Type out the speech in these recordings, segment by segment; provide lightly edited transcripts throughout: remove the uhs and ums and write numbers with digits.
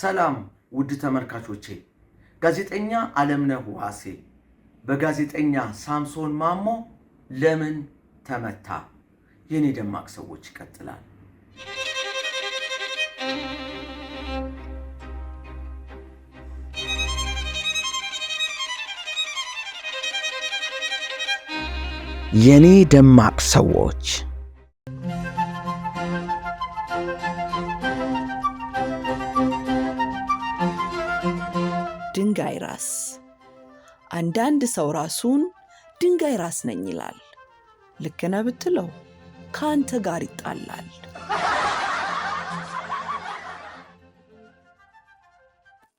ሰላም ውድ ተመልካቾቼ፣ ጋዜጠኛ አለምነህ ዋሴ በጋዜጠኛ ሳምሶን ማሞ ለምን ተመታ? የኔ ደማቅ ሰዎች ይቀጥላል። የኔ ደማቅ ሰዎች ድንጋይ ራስ። አንዳንድ ሰው ራሱን ድንጋይ ራስ ነኝ ይላል። ልክ ነህ ብትለው ከአንተ ጋር ይጣላል።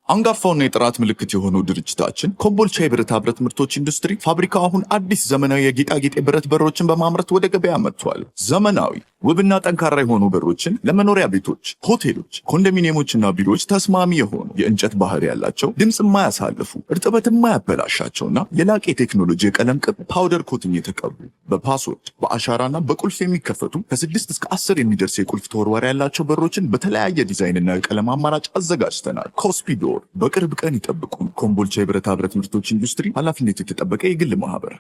አንጋፋውና የጥራት ምልክት የሆነው ድርጅታችን ኮምቦልቻ የብረታ ብረት ምርቶች ኢንዱስትሪ ፋብሪካ አሁን አዲስ ዘመናዊ የጌጣጌጥ ብረት በሮችን በማምረት ወደ ገበያ መጥቷል። ዘመናዊ ውብና ጠንካራ የሆኑ በሮችን ለመኖሪያ ቤቶች፣ ሆቴሎች፣ ኮንዶሚኒየሞችና ቢሮዎች ተስማሚ የሆኑ የእንጨት ባህር ያላቸው ድምፅ የማያሳልፉ እርጥበት የማያበላሻቸውና የላቀ የቴክኖሎጂ የቀለም ቅብ ፓውደር ኮትኝ የተቀቡ በፓስወርድ በአሻራና በቁልፍ የሚከፈቱ ከ6 እስከ 10 የሚደርስ የቁልፍ ተወርዋሪ ያላቸው በሮችን በተለያየ ዲዛይንና የቀለም አማራጭ አዘጋጅተናል። ኮስፒዶር በቅርብ ቀን ይጠብቁ። ኮምቦልቻ የብረታ ብረት ምርቶች ኢንዱስትሪ ኃላፊነቱ የተጠበቀ የግል ማህበር።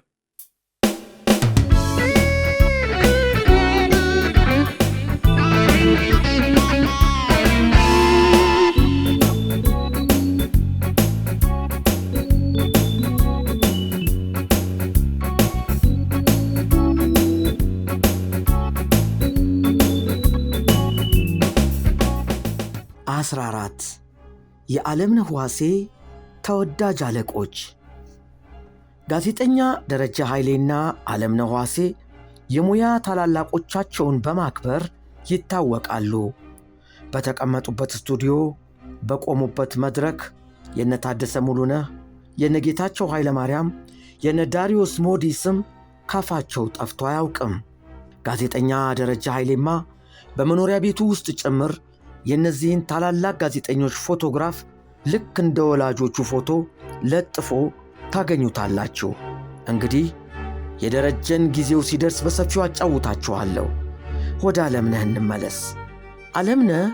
አስራ አራት የዓለምነህ ዋሴ ተወዳጅ አለቆች። ጋዜጠኛ ደረጀ ኃይሌና ዓለምነህ ዋሴ የሙያ ታላላቆቻቸውን በማክበር ይታወቃሉ። በተቀመጡበት ስቱዲዮ፣ በቆሙበት መድረክ የነታደሰ ሙሉነህ፣ የነጌታቸው ኃይለ ማርያም፣ የነዳሪዮስ ሞዲ ስም ካፋቸው ጠፍቶ አያውቅም። ጋዜጠኛ ደረጀ ኃይሌማ በመኖሪያ ቤቱ ውስጥ ጭምር የእነዚህን ታላላቅ ጋዜጠኞች ፎቶግራፍ ልክ እንደ ወላጆቹ ፎቶ ለጥፎ ታገኙታላችሁ። እንግዲህ የደረጀን ጊዜው ሲደርስ በሰፊው አጫውታችኋለሁ። ወደ ዓለምነህ እንመለስ። ዓለምነህ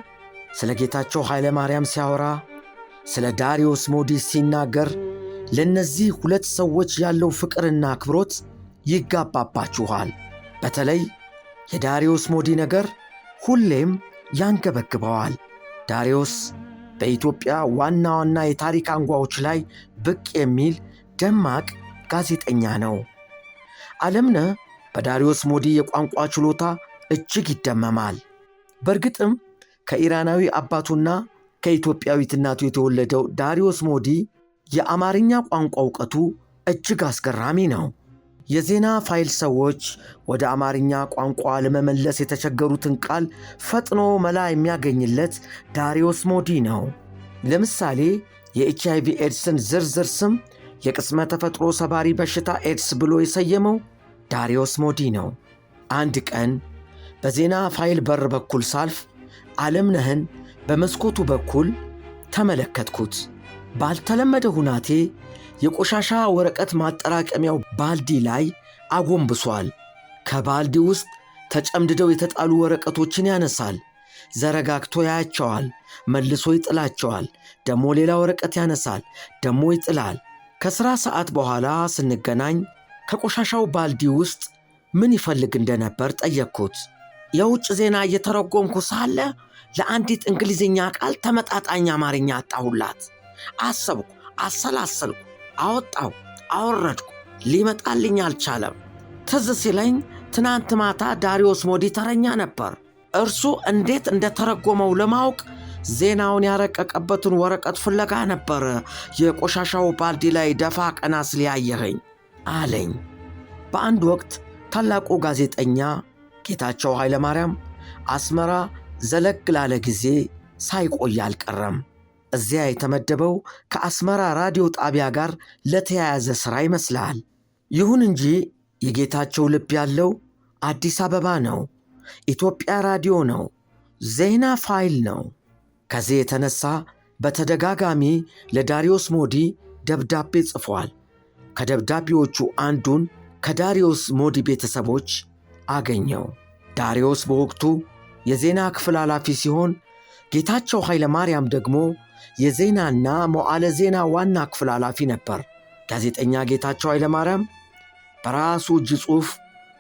ስለ ጌታቸው ኃይለ ማርያም ሲያወራ፣ ስለ ዳሪዮስ ሞዲ ሲናገር ለእነዚህ ሁለት ሰዎች ያለው ፍቅርና አክብሮት ይጋባባችኋል። በተለይ የዳሪዮስ ሞዲ ነገር ሁሌም ያንገበግበዋል። ዳሪዮስ በኢትዮጵያ ዋና ዋና የታሪክ አንጓዎች ላይ ብቅ የሚል ደማቅ ጋዜጠኛ ነው። ዓለምነህ በዳሪዮስ ሞዲ የቋንቋ ችሎታ እጅግ ይደመማል። በእርግጥም ከኢራናዊ አባቱና ከኢትዮጵያዊት እናቱ የተወለደው ዳሪዮስ ሞዲ የአማርኛ ቋንቋ ዕውቀቱ እጅግ አስገራሚ ነው። የዜና ፋይል ሰዎች ወደ አማርኛ ቋንቋ ለመመለስ የተቸገሩትን ቃል ፈጥኖ መላ የሚያገኝለት ዳሪዮስ ሞዲ ነው። ለምሳሌ የኤችአይቪ ኤድስን ዝርዝር ስም የቅስመ ተፈጥሮ ሰባሪ በሽታ ኤድስ ብሎ የሰየመው ዳሪዮስ ሞዲ ነው። አንድ ቀን በዜና ፋይል በር በኩል ሳልፍ ዓለምነህን በመስኮቱ በኩል ተመለከትኩት። ባልተለመደ ሁናቴ የቆሻሻ ወረቀት ማጠራቀሚያው ባልዲ ላይ አጎንብሷል። ከባልዲ ውስጥ ተጨምድደው የተጣሉ ወረቀቶችን ያነሳል። ዘረጋግቶ ያያቸዋል፣ መልሶ ይጥላቸዋል። ደሞ ሌላ ወረቀት ያነሳል፣ ደሞ ይጥላል። ከሥራ ሰዓት በኋላ ስንገናኝ ከቆሻሻው ባልዲ ውስጥ ምን ይፈልግ እንደነበር ጠየቅኩት። የውጭ ዜና እየተረጎምኩ ሳለ ለአንዲት እንግሊዝኛ ቃል ተመጣጣኝ አማርኛ አጣሁላት። አሰብኩ፣ አሰላሰልኩ፣ አወጣው፣ አወረድኩ። ሊመጣልኝ አልቻለም። ትዝ ሲለኝ ትናንት ማታ ዳሪዮስ ሞዲ ተረኛ ነበር። እርሱ እንዴት እንደተረጎመው ለማወቅ ዜናውን ያረቀቀበትን ወረቀት ፍለጋ ነበር የቆሻሻው ባልዲ ላይ ደፋ ቀና ስል ያየኸኝ አለኝ። በአንድ ወቅት ታላቁ ጋዜጠኛ ጌታቸው ኃይለ ማርያም አስመራ ዘለግ ላለ ጊዜ ሳይቆይ አልቀረም። እዚያ የተመደበው ከአስመራ ራዲዮ ጣቢያ ጋር ለተያያዘ ሥራ ይመስላል። ይሁን እንጂ የጌታቸው ልብ ያለው አዲስ አበባ ነው። ኢትዮጵያ ራዲዮ ነው። ዜና ፋይል ነው። ከዚህ የተነሳ በተደጋጋሚ ለዳሪዮስ ሞዲ ደብዳቤ ጽፏል። ከደብዳቤዎቹ አንዱን ከዳሪዮስ ሞዲ ቤተሰቦች አገኘው። ዳሪዮስ በወቅቱ የዜና ክፍል ኃላፊ ሲሆን ጌታቸው ኃይለ ማርያም ደግሞ የዜናና መዋዕለ ዜና ዋና ክፍል ኃላፊ ነበር። ጋዜጠኛ ጌታቸው ኃይለ ማርያም በራሱ እጅ ጽሑፍ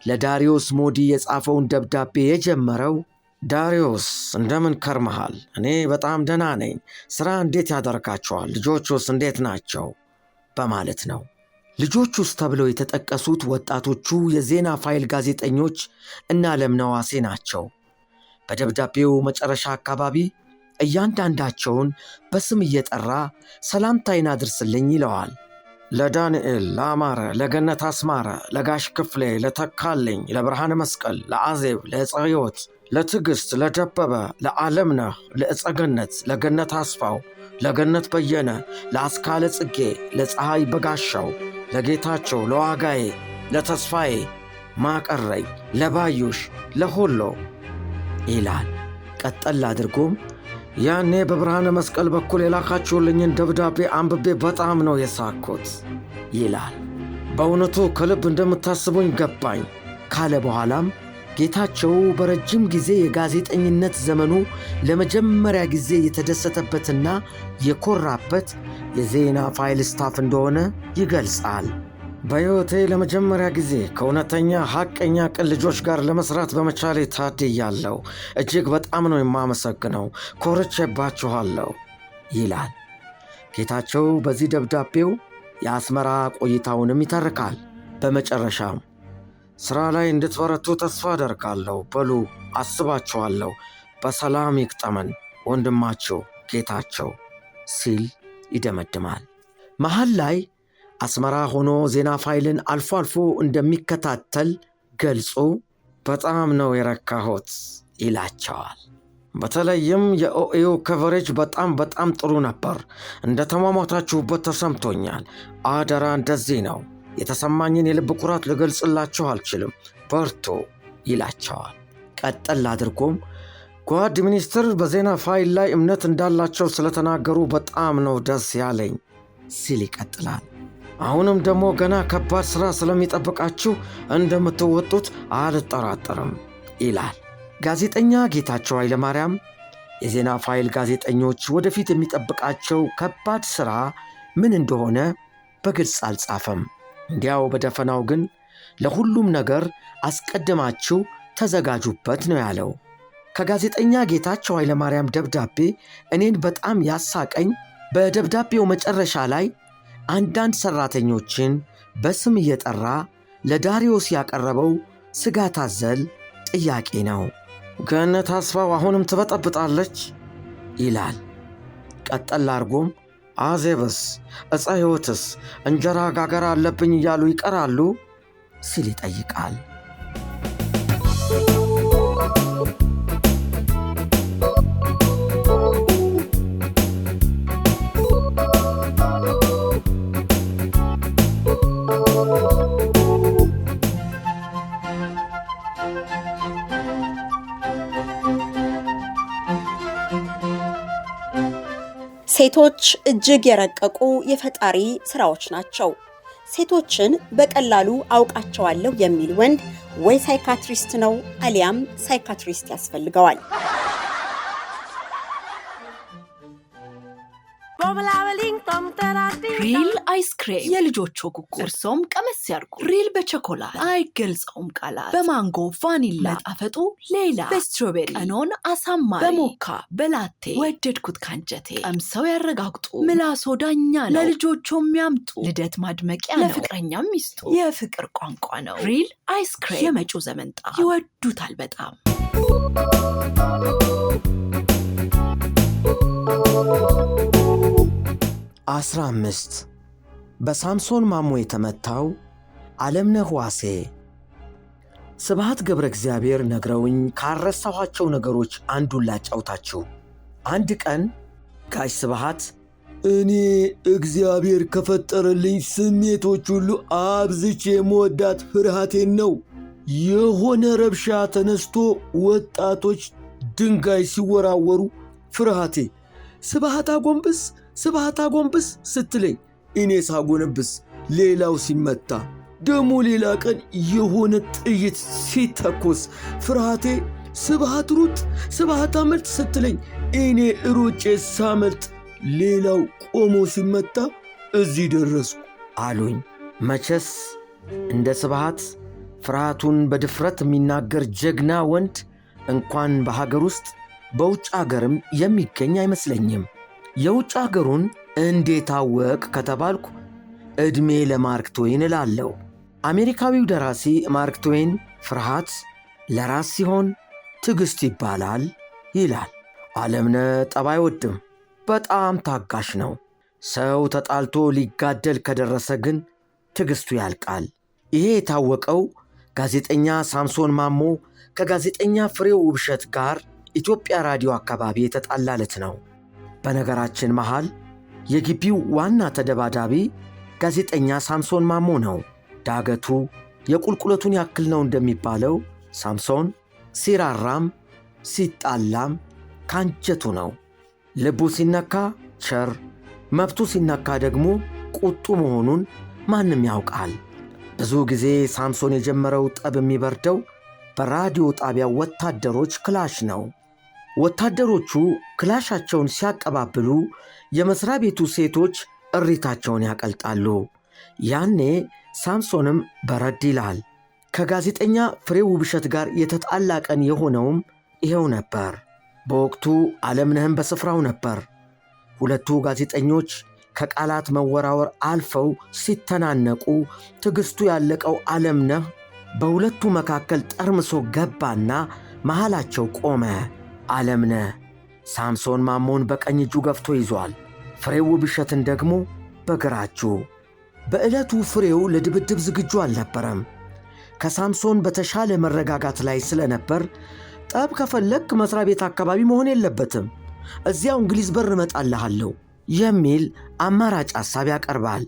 ለዳሪዮስ ሞዲ የጻፈውን ደብዳቤ የጀመረው ዳሪዮስ እንደምን ከርመሃል? እኔ በጣም ደህና ነኝ። ሥራ እንዴት ያደርጋቸዋል? ልጆቹስ እንዴት ናቸው? በማለት ነው። ልጆቹስ ተብለው የተጠቀሱት ወጣቶቹ የዜና ፋይል ጋዜጠኞች እና ዓለምነህ ዋሴ ናቸው። በደብዳቤው መጨረሻ አካባቢ እያንዳንዳቸውን በስም እየጠራ ሰላምታይን አድርስልኝ ይለዋል። ለዳንኤል፣ ለአማረ፣ ለገነት አስማረ፣ ለጋሽ ክፍሌ፣ ለተካልኝ፣ ለብርሃነ መስቀል፣ ለአዜብ፣ ለዕፀሕይወት፣ ለትዕግሥት፣ ለደበበ፣ ለዓለምነህ፣ ለዕፀገነት፣ ለገነት አስፋው፣ ለገነት በየነ፣ ለአስካለ ጽጌ፣ ለፀሐይ በጋሻው፣ ለጌታቸው፣ ለዋጋዬ፣ ለተስፋዬ ማቀረኝ፣ ለባዩሽ፣ ለሁሎ ይላል። ቀጠል አድርጎም ያኔ በብርሃነ መስቀል በኩል የላካችሁልኝን ደብዳቤ አንብቤ በጣም ነው የሳቅሁት ይላል። በእውነቱ ከልብ እንደምታስቡኝ ገባኝ ካለ በኋላም ጌታቸው በረጅም ጊዜ የጋዜጠኝነት ዘመኑ ለመጀመሪያ ጊዜ የተደሰተበትና የኮራበት የዜና ፋይል ስታፍ እንደሆነ ይገልጻል። በሕይወቴ ለመጀመሪያ ጊዜ ከእውነተኛ ሐቀኛ ቅን ልጆች ጋር ለመሥራት በመቻሌ ታድያለሁ። እጅግ በጣም ነው የማመሰግነው። ኮርቼባችኋለሁ ይላል። ጌታቸው በዚህ ደብዳቤው የአስመራ ቆይታውንም ይተርካል። በመጨረሻም ሥራ ላይ እንድትበረቱ ተስፋ አደርጋለሁ። በሉ አስባችኋለሁ። በሰላም ይግጠመን ወንድማችሁ ጌታቸው ሲል ይደመድማል። መሃል ላይ አስመራ ሆኖ ዜና ፋይልን አልፎ አልፎ እንደሚከታተል ገልጾ በጣም ነው የረካሁት ይላቸዋል። በተለይም የኦኤዮ ከቨሬጅ በጣም ጥሩ ነበር። እንደ ተሟሟታችሁበት ተሰምቶኛል። አደራ እንደዚህ ነው። የተሰማኝን የልብ ኩራት ልገልጽላችሁ አልችልም። በርቱ ይላቸዋል። ቀጠል አድርጎም ጓድ ሚኒስትር በዜና ፋይል ላይ እምነት እንዳላቸው ስለተናገሩ በጣም ነው ደስ ያለኝ ሲል ይቀጥላል። አሁንም ደግሞ ገና ከባድ ሥራ ስለሚጠብቃችሁ እንደምትወጡት አልጠራጠርም ይላል። ጋዜጠኛ ጌታቸው ኃይለ ማርያም የዜና ፋይል ጋዜጠኞች ወደፊት የሚጠብቃቸው ከባድ ሥራ ምን እንደሆነ በግልጽ አልጻፈም። እንዲያው በደፈናው ግን ለሁሉም ነገር አስቀድማችሁ ተዘጋጁበት ነው ያለው። ከጋዜጠኛ ጌታቸው ኃይለ ማርያም ደብዳቤ እኔን በጣም ያሳቀኝ በደብዳቤው መጨረሻ ላይ አንዳንድ ሠራተኞችን በስም እየጠራ ለዳሪዮስ ያቀረበው ስጋት አዘል ጥያቄ ነው። ገነት አስፋው አሁንም ትበጠብጣለች ይላል። ቀጠል አድርጎም አዜብስ፣ ዕፀሕይወትስ እንጀራ ጋገር አለብኝ እያሉ ይቀራሉ ሲል ይጠይቃል። ሴቶች እጅግ የረቀቁ የፈጣሪ ስራዎች ናቸው። ሴቶችን በቀላሉ አውቃቸዋለሁ የሚል ወንድ ወይ ሳይካትሪስት ነው አሊያም ሳይካትሪስት ያስፈልገዋል። ሪል አይስክሬም የልጆቹ ጉጉ፣ እርሶም ቀመስ ያርጉ። ሪል በቸኮላት አይገልጸውም ቃላት፣ በማንጎ ቫኒላ ጣፈጡ ሌላ፣ በስትሮቤሪ ቀኖን አሳማሪ፣ በሞካ በላቴ ወደድኩት ካንጀቴ። ቀምሰው ያረጋግጡ፣ ምላሶ ዳኛ ነው። ለልጆቹ የሚያምጡ ልደት ማድመቂያ ነው፣ ለፍቅረኛም ሚስጡ የፍቅር ቋንቋ ነው። ሪል አይስክሬም የመጪው ዘመንጣ ይወዱታል በጣም። አስራ 15 በሳምሶን ማሞ የተመታው ዓለምነህ ዋሴ። ስብሐት ገብረ እግዚአብሔር ነግረውኝ ካረሳኋቸው ነገሮች አንዱን ላጫውታችሁ። አንድ ቀን ጋሽ ስብሐት እኔ እግዚአብሔር ከፈጠረልኝ ስሜቶች ሁሉ አብዝቼ የምወዳት ፍርሃቴን ነው። የሆነ ረብሻ ተነስቶ ወጣቶች ድንጋይ ሲወራወሩ ፍርሃቴ ስብሐት አጎንብስ ስትለኝ እኔ ሳጎነብስ ሌላው ሲመታ፣ ደሞ ሌላ ቀን የሆነ ጥይት ሲተኮስ ፍርሃቴ ስብሃት ሩጥ፣ ስብሃት አመልጥ ስትለኝ እኔ ሩጬ ሳመልጥ ሌላው ቆሞ ሲመታ እዚህ ደረስኩ አሉኝ። መቼስ እንደ ስብሃት ፍርሃቱን በድፍረት የሚናገር ጀግና ወንድ እንኳን በሀገር ውስጥ በውጭ አገርም የሚገኝ አይመስለኝም። የውጭ አገሩን እንዴት አወቅ ከተባልኩ ዕድሜ ለማርክ ትዌን እላለሁ። አሜሪካዊው ደራሲ ማርክ ትዌን ፍርሃት ለራስ ሲሆን ትዕግሥት ይባላል ይላል። ዓለምነህ ጠብ አይወድም፣ በጣም ታጋሽ ነው። ሰው ተጣልቶ ሊጋደል ከደረሰ ግን ትዕግሥቱ ያልቃል። ይሄ የታወቀው ጋዜጠኛ ሳምሶን ማሞ ከጋዜጠኛ ፍሬው ውብሸት ጋር ኢትዮጵያ ራዲዮ አካባቢ የተጣላለት ነው። በነገራችን መሃል የግቢው ዋና ተደባዳቢ ጋዜጠኛ ሳምሶን ማሞ ነው። ዳገቱ የቁልቁለቱን ያክል ነው እንደሚባለው ሳምሶን ሲራራም ሲጣላም ካንጀቱ ነው። ልቡ ሲነካ ቸር፣ መብቱ ሲነካ ደግሞ ቁጡ መሆኑን ማንም ያውቃል። ብዙ ጊዜ ሳምሶን የጀመረው ጠብ የሚበርደው በራዲዮ ጣቢያው ወታደሮች ክላሽ ነው። ወታደሮቹ ክላሻቸውን ሲያቀባብሉ የመሥሪያ ቤቱ ሴቶች እሪታቸውን ያቀልጣሉ። ያኔ ሳምሶንም በረድ ይላል። ከጋዜጠኛ ፍሬው ውብሸት ጋር የተጣላ ቀን የሆነውም ይኸው ነበር። በወቅቱ ዓለምነህም በስፍራው ነበር። ሁለቱ ጋዜጠኞች ከቃላት መወራወር አልፈው ሲተናነቁ ትዕግሥቱ ያለቀው ዓለምነህ በሁለቱ መካከል ጠርምሶ ገባና መሃላቸው ቆመ። ዓለምነህ ሳምሶን ማሞን በቀኝ እጁ ገፍቶ ይዟል፣ ፍሬው ውብሸትን ደግሞ በግራ እጁ። በዕለቱ ፍሬው ለድብድብ ዝግጁ አልነበረም። ከሳምሶን በተሻለ መረጋጋት ላይ ስለነበር ጠብ ከፈለክ መሥሪያ ቤት አካባቢ መሆን የለበትም፣ እዚያው እንግሊዝ በር እመጣልሃለሁ የሚል አማራጭ ሐሳብ ያቀርባል።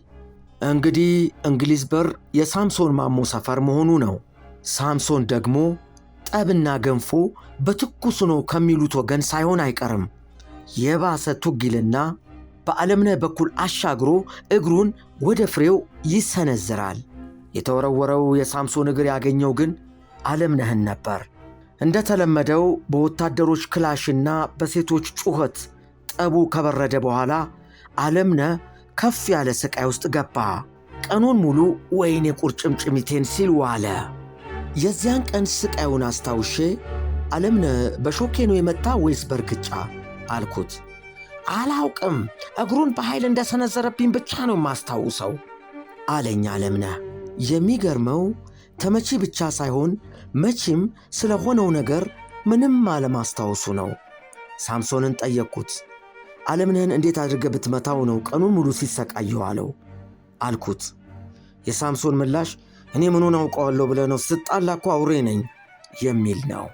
እንግዲህ እንግሊዝ በር የሳምሶን ማሞ ሰፈር መሆኑ ነው። ሳምሶን ደግሞ ጠብና ገንፎ በትኩስ ነው ከሚሉት ወገን ሳይሆን አይቀርም። የባሰ ቱጊልና በዓለምነህ በኩል አሻግሮ እግሩን ወደ ፍሬው ይሰነዝራል። የተወረወረው የሳምሶን እግር ያገኘው ግን ዓለምነህን ነበር። እንደተለመደው በወታደሮች ክላሽና በሴቶች ጩኸት ጠቡ ከበረደ በኋላ ዓለምነህ ከፍ ያለ ስቃይ ውስጥ ገባ። ቀኑን ሙሉ ወይኔ ቁርጭምጭሚቴን ሲል ዋለ። የዚያን ቀን ስቃዩን አስታውሼ ዓለምነህ በሾኬ ነው የመታ ወይስ በርግጫ አልኩት። አላውቅም፣ እግሩን በኃይል እንደሰነዘረብኝ ብቻ ነው ማስታውሰው አለኝ ዓለምነህ። የሚገርመው ተመቺ ብቻ ሳይሆን መቼም ስለሆነው ነገር ምንም አለማስታወሱ ነው። ሳምሶንን ጠየቅኩት። ዓለምነህን እንዴት አድርገህ ብትመታው ነው ቀኑን ሙሉ ሲሰቃየው አለው አልኩት። የሳምሶን ምላሽ እኔ ምኑን አውቀዋለሁ ብለህ ነው? ስጣላ እኮ አውሬ ነኝ የሚል ነው።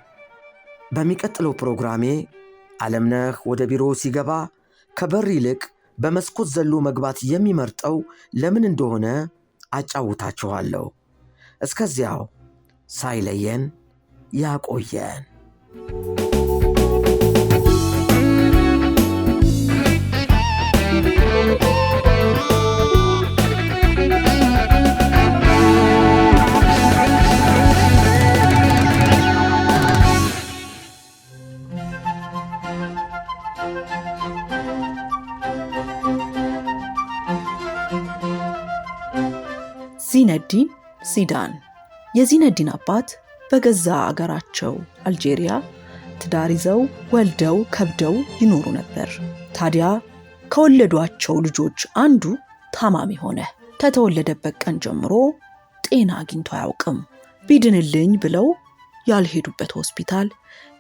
በሚቀጥለው ፕሮግራሜ ዓለምነህ ወደ ቢሮ ሲገባ ከበር ይልቅ በመስኮት ዘሎ መግባት የሚመርጠው ለምን እንደሆነ አጫውታችኋለሁ። እስከዚያው ሳይለየን ያቆየን። ዚነዲን ዚዳን። የዚነዲን አባት በገዛ አገራቸው አልጄሪያ ትዳር ይዘው ወልደው ከብደው ይኖሩ ነበር። ታዲያ ከወለዷቸው ልጆች አንዱ ታማሚ ሆነ። ከተወለደበት ቀን ጀምሮ ጤና አግኝቶ አያውቅም። ቢድንልኝ ብለው ያልሄዱበት ሆስፒታል፣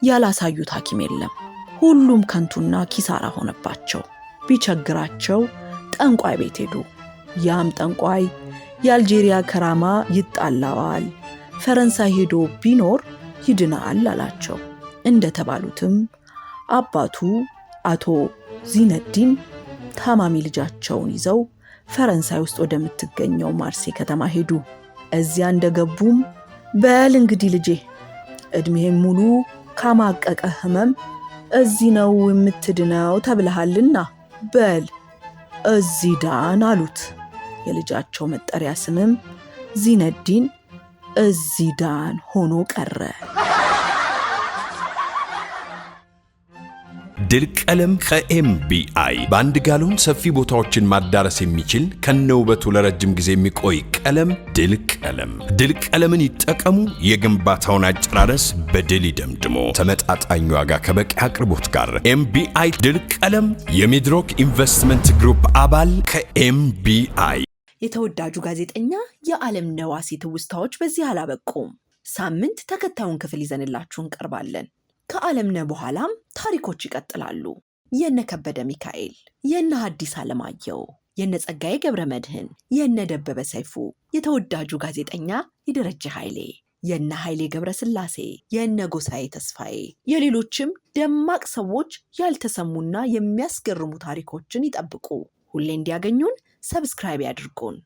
ያላሳዩት ሐኪም የለም። ሁሉም ከንቱና ኪሳራ ሆነባቸው። ቢቸግራቸው ጠንቋይ ቤት ሄዱ። ያም ጠንቋይ የአልጄሪያ ከራማ ይጣላዋል፣ ፈረንሳይ ሄዶ ቢኖር ይድናል አላቸው። እንደተባሉትም አባቱ አቶ ዚነዲን ታማሚ ልጃቸውን ይዘው ፈረንሳይ ውስጥ ወደምትገኘው ማርሴ ከተማ ሄዱ። እዚያ እንደገቡም በል እንግዲህ ልጄ ዕድሜህን ሙሉ ካማቀቀ ህመም እዚህ ነው የምትድነው ተብለሃልና በል እዚህ ዳን አሉት። የልጃቸው መጠሪያ ስምም ዚነዲን እዚህ ዳን ሆኖ ቀረ። ድል ቀለም ከኤምቢአይ በአንድ ጋሎን ሰፊ ቦታዎችን ማዳረስ የሚችል ከነውበቱ ለረጅም ጊዜ የሚቆይ ቀለም ድል ቀለም። ድል ቀለምን ይጠቀሙ። የግንባታውን አጨራረስ በድል ይደምድሞ። ተመጣጣኝ ዋጋ ከበቂ አቅርቦት ጋር ኤምቢአይ ድል ቀለም የሚድሮክ ኢንቨስትመንት ግሩፕ አባል ከኤምቢአይ። የተወዳጁ ጋዜጠኛ የዓለምነህ ዋሴ ትውስታዎች በዚህ አላበቁም። ሳምንት ተከታዩን ክፍል ይዘንላችሁ እንቀርባለን። ከዓለምነህ በኋላም ታሪኮች ይቀጥላሉ። የነ ከበደ ሚካኤል፣ የነ ሐዲስ ዓለማየሁ፣ የነ ጸጋዬ ገብረ መድኅን፣ የነ ደበበ ሰይፉ፣ የተወዳጁ ጋዜጠኛ የደረጀ ኃይሌ፣ የነ ኃይሌ ገብረ ሥላሴ፣ የነ ጎሳዬ ተስፋዬ፣ የሌሎችም ደማቅ ሰዎች ያልተሰሙና የሚያስገርሙ ታሪኮችን ይጠብቁ። ሁሌ እንዲያገኙን ሰብስክራይብ ያድርጉን።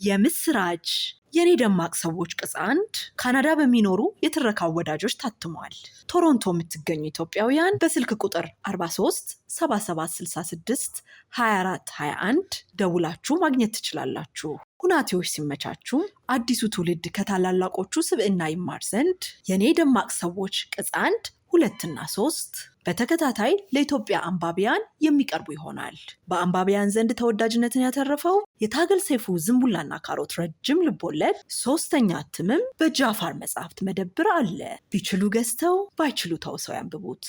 የምስራች! የኔ ደማቅ ሰዎች ቅጽ 1 ካናዳ በሚኖሩ የትረካ ወዳጆች ታትሟል። ቶሮንቶ የምትገኙ ኢትዮጵያውያን በስልክ ቁጥር 43 7766 24 21 ደውላችሁ ማግኘት ትችላላችሁ። ሁናቴዎች ሲመቻቹ አዲሱ ትውልድ ከታላላቆቹ ስብዕና ይማር ዘንድ የኔ ደማቅ ሰዎች ቅጽ 1 2ና 3 በተከታታይ ለኢትዮጵያ አንባቢያን የሚቀርቡ ይሆናል። በአንባቢያን ዘንድ ተወዳጅነትን ያተረፈው የታገል ሰይፉ ዝንቡላና ካሮት ረጅም ልቦለድ 3ኛ እትምም በጃፋር መጽሐፍት መደብር አለ። ቢችሉ ገዝተው ባይችሉ ተውሰው ያንብቡት።